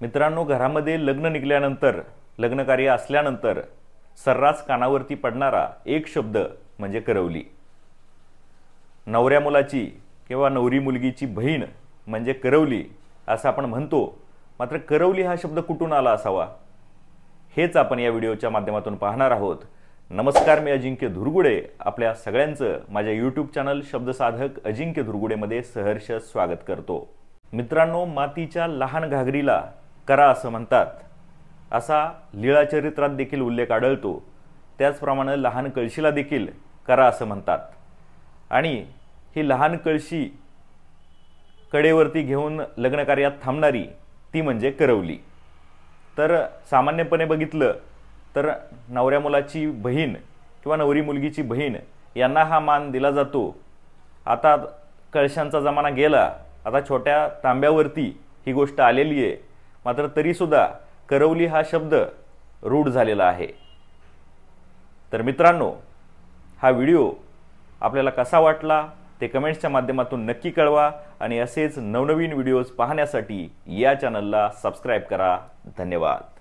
मित्रांनो, घरामध्ये लग्न निघाल्यानंतर, लग्न कार्य असल्यानंतर सर्रास कानावरती पडणारा एक शब्द म्हणजे करवली। नवऱ्या मुलाची किंवा नवरी मुलगीची बहीण म्हणजे करवली असं आपण म्हणतो। मात्र करवली हा शब्द कुठून आला असावा हेच आपण या व्हिडिओच्या माध्यमातून पाहणार आहोत। नमस्कार, मी अजिंक्य धुरगुडे। आपल्या सगळ्यांचं माझ्या YouTube चॅनल शब्दसाधक अजिंक्य धुरगुडे मध्ये सहर्ष स्वागत करतो। मित्रांनो, मातीच्या लहान घागरीला करा असं म्हणतात, असा लीळा चरित्रात देखील उल्लेख आढळतो। त्याचप्रमाणे लहान कळशीला देखील करा असं म्हणतात आणि ही लहान कळशी कडेवरती घेऊन लग्न कार्यात थांबणारी ती म्हणजे करवली। तर सामान्यपणे बघितलं तर नवऱ्या मुलाची बहीण किंवा नवरी मुलगीची बहीण यांना हा मान दिला जातो। आता कळशांचा जमाना गेला, आता छोट्या तांब्यावरती ही गोष्ट आलेली आहे। मात्र तरी सुद्धा करवली हा शब्द रूढ झालेला आहे। तर मित्रांनो, हा व्हिडिओ आपल्याला कसा वाटला ते कमेंट्सच्या माध्यमातून नक्की कळवा आणि असेच नवनवीन व्हिडिओज पाहण्यासाठी या चॅनलला सबस्क्राइब करा। धन्यवाद।